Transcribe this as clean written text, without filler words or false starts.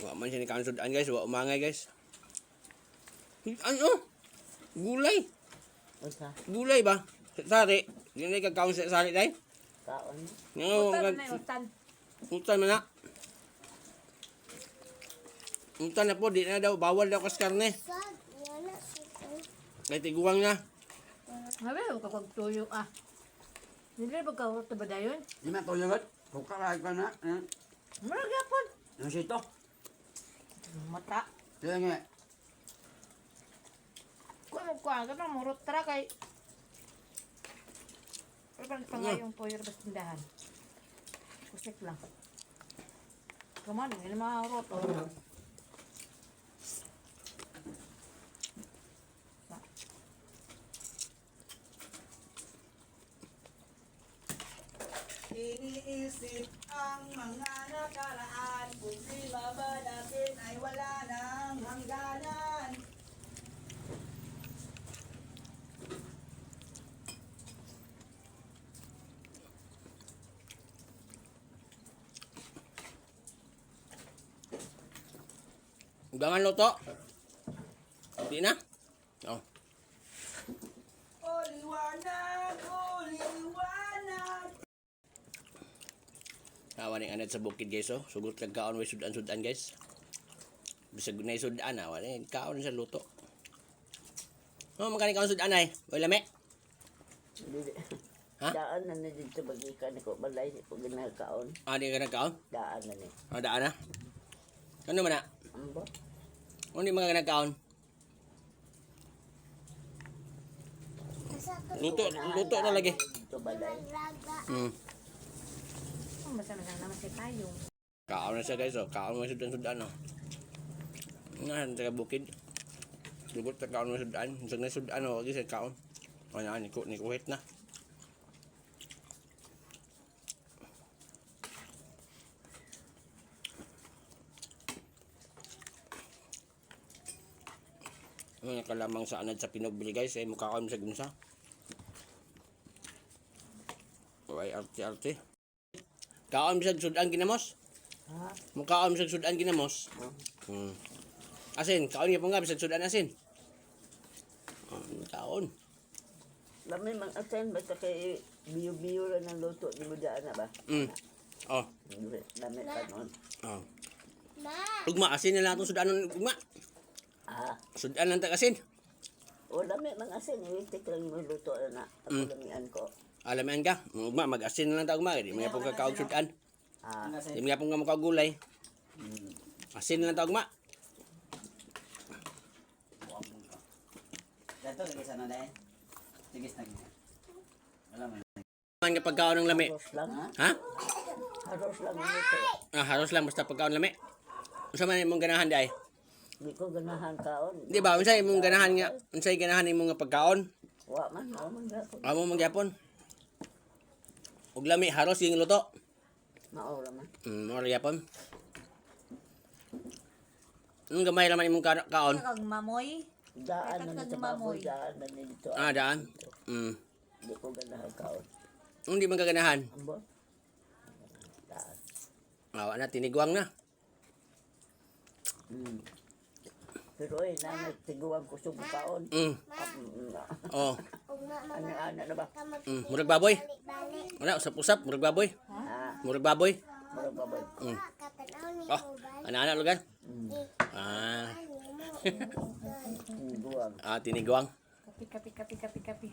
Wa man siya ni kansudaan guys, wa umangay guys. Ano? Gulay. Usa. Gulay ba? Sari. Dili ka kaon sa sari dai. Kaon. Utan na utan. Utan man na. Utan na po, di na daw bawal daw kas karne. Kay tiguang na. Habi ko kag tuyo ah. Dili ba ka ito ba dayon? Di man tulungan. Kukaray ka na. Mura gyapon. Ano sito? Mata. Kaya nga. Kuno ka ka murot tra kay. Pero pangayong tuyo bas tindahan. Kusik lang. Come on, ini mah rot. Iniisip ang mga nakaraan. Problema ba natin ay wala nang hangganan? Udangan luto. Di na. Oh. O liwanag, o liwanag. Awa ni anad sa bukid guys oh. Sugot kag kaon way sudan-sudan guys. Bisag na sudan awa ni kaon sa luto. Oh, magkani kaon sudan ay. Way lami. Dili. Ha? Daan na dito bagikan ko balay ko ginakaon. Ah, di ka nagkaon? Daan na ni. Ah, daan na. Ano man na? Ambo. Ano di mga nagkaon? Luto na lagi. Dito balay. Masama na naman si tayo. Kaon na siya guys oh. Kaon mo sudan-sudan oh. Nga, sa bukid. Dugot sa kaon mo sudan. Sa nga sudan oh, lagi sa kaon. O na, ni kuhit na. Ano nakalamang sa anad sa pinogbili guys, eh mukha kami sa gunsa. Uy, arte-arte. Kaon bisag sudan ginamos? Ha? Mukha kami bisag sudan ginamos? Asin, kaon niya po nga bisag sudan asin. Kaon. Lamay mang asen basta kay biyo-biyo lang ng luto di mo daan na ba? Oh. Lamay kanon. Oh. Ugma, asin na lang itong sudanon ugma. Ah. Sudan lang tak asin. O lamay mang asen iwitik lang mo luto na ako lamian ko. Alaman ka, ugma, mag-asin na lang ta ugma. Di mo nga pong kakaog sudan. Ah. Di mo nga pong makagulay. Asin na lang ta ugma. Dato lagi sana dai. Tigis na gina. Wala man. Man nga pagkaon ng lami. Haros lang. Ha? Haros lang ang luto. Ah, halos lang basta pagkaon lami. Unsa man imong ganahan day? Di ko ganahan kaon. Di ba unsay imong ganahan nga? Unsay ganahan imong nga pagkaon? Wa man gapon. Amo magyapon. Ug lami haros yung luto. Maora man. Mo gyapon. Ang gamay naman imong kaon. Kag mamoy. Daan na Kag sa baboy, mamoy. daan na dito. Ah, daan. Di ko ganahan kaon. Hindi man kaganahan. Ambo. Daan. Awa na tiniguang na. Pero ay tiguan ko sa kaon. Oh. Ano na ba? Murag baboy. Wala usap-usap murag baboy. Ah, Murag baboy. murag baboy. Oh, ana-ana lugar. Ah, Tiguan. tiniguang. Kapi.